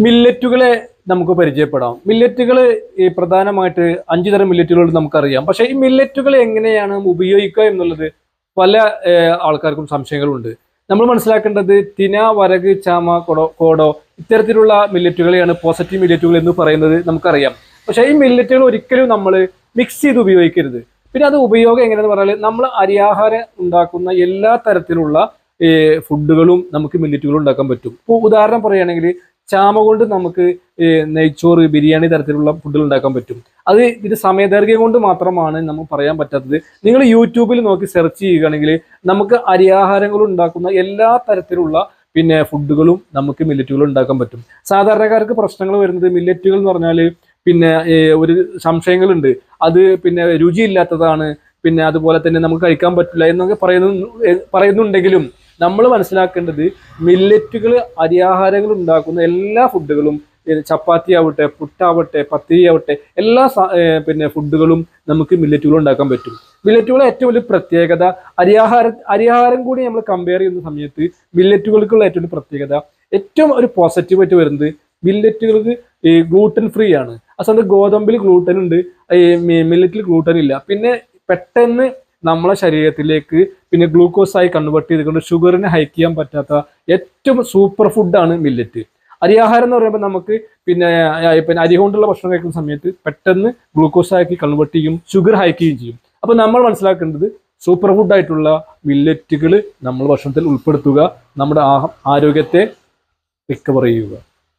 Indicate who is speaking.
Speaker 1: മില്ലറ്റുകളെ നമുക്ക് പരിചയപ്പെടാം. മില്ലറ്റുകൾ ഈ പ്രധാനമായിട്ട് 5 തരം മില്ലറ്റുകൾ നമുക്കറിയാം. പക്ഷേ ഈ മില്ലറ്റുകൾ എങ്ങനെയാണ് ഉപയോഗിക്കുക എന്നുള്ളത് പല ആൾക്കാർക്കും സംശയങ്ങളുണ്ട്. നമ്മൾ മനസ്സിലാക്കേണ്ടത് തിന, വരക്, ചാമ, കോടോ ഇത്തരത്തിലുള്ള മില്ലറ്റുകളെയാണ് പോസിറ്റീവ് മില്ലറ്റുകൾ എന്ന് പറയുന്നത് നമുക്കറിയാം. പക്ഷേ ഈ മില്ലറ്റുകൾ ഒരിക്കലും നമ്മൾ മിക്സ് ചെയ്ത് ഉപയോഗിക്കരുത്. പിന്നെ അത് ഉപയോഗം എങ്ങനെയാണെന്ന് പറഞ്ഞാൽ നമ്മൾ അരിയാഹാരം ഉണ്ടാക്കുന്ന എല്ലാ തരത്തിലുള്ള ഫുഡുകളും നമുക്ക് മില്ലറ്റുകൾ ഉണ്ടാക്കാൻ പറ്റും. ഇപ്പോൾ ഉദാഹരണം പറയുകയാണെങ്കിൽ ചാമ കൊണ്ട് നമുക്ക് നെയ്ച്ചോറ്, ബിരിയാണി തരത്തിലുള്ള ഫുഡുകൾ ഉണ്ടാക്കാൻ പറ്റും. അത് ഇത് സമയദൈർഘ്യം കൊണ്ട് മാത്രമാണ് നമുക്ക് പറയാൻ പറ്റാത്തത്. നിങ്ങൾ യൂട്യൂബിൽ നോക്കി സെർച്ച് ചെയ്യുകയാണെങ്കിൽ നമുക്ക് അരിയാഹാരങ്ങൾ ഉണ്ടാക്കുന്ന എല്ലാ തരത്തിലുള്ള ഫുഡുകളും നമുക്ക് മില്ലറ്റുകൾ ഉണ്ടാക്കാൻ പറ്റും. സാധാരണക്കാർക്ക് പ്രശ്നങ്ങൾ വരുന്നത് മില്ലറ്റുകൾ എന്ന് പറഞ്ഞാൽ ഒരു സംശയങ്ങളുണ്ട്. അത് രുചിയില്ലാത്തതാണ്, അതുപോലെ തന്നെ നമുക്ക് കഴിക്കാൻ പറ്റില്ല എന്നൊക്കെ പറയുന്നുണ്ടെങ്കിലും നമ്മൾ മനസ്സിലാക്കേണ്ടത് മില്ലറ്റുകൾ അരിയാഹാരങ്ങൾ ഉണ്ടാക്കുന്ന എല്ലാ ഫുഡുകളും, ചപ്പാത്തി ആവട്ടെ, പുട്ടാവട്ടെ, പത്തിരി ആവട്ടെ, എല്ലാ ഫുഡുകളും നമുക്ക് മില്ലറ്റുകൾ ഉണ്ടാക്കാൻ പറ്റും. മില്ലറ്റുകളെ ഏറ്റവും വലിയ പ്രത്യേകത അരിയാഹാരം കൂടി നമ്മൾ കമ്പയർ ചെയ്യുന്ന സമയത്ത് മില്ലറ്റുകൾക്കുള്ള ഏറ്റവും വലിയ പ്രത്യേകത, ഏറ്റവും ഒരു പോസിറ്റീവായിട്ട് വരുന്നത് മില്ലറ്റുകൾക്ക് ഗ്ലൂട്ടൻ ഫ്രീ ആണ്. ആ സമയത്ത് ഗോതമ്പിൽ ഗ്ലൂട്ടൻ ഉണ്ട്, മില്ലറ്റിൽ ഗ്ലൂട്ടൻ ഇല്ല. പെട്ടെന്ന് നമ്മളെ ശരീരത്തിലേക്ക് ഗ്ലൂക്കോസായി കൺവേർട്ട് ചെയ്തുകൊണ്ട് ഷുഗറിനെ ഹൈക്ക് ചെയ്യാൻ പറ്റാത്ത ഏറ്റവും സൂപ്പർ ഫുഡാണ് മില്ലറ്റ്. അരിയാഹാരം എന്ന് പറയുമ്പോൾ നമുക്ക് അരി കൊണ്ടുള്ള ഭക്ഷണം കഴിക്കുന്ന സമയത്ത് പെട്ടെന്ന് ഗ്ലൂക്കോസാക്കി കൺവേർട്ട് ചെയ്യും, ഷുഗർ ഹൈക്ക് ചെയ്യുകയും ചെയ്യും. അപ്പോൾ നമ്മൾ മനസ്സിലാക്കേണ്ടത് സൂപ്പർ ഫുഡായിട്ടുള്ള മില്ലറ്റുകൾ നമ്മൾ ഭക്ഷണത്തിൽ ഉൾപ്പെടുത്തുക, നമ്മുടെ ആരോഗ്യത്തെ റിക്കവർ ചെയ്യുക.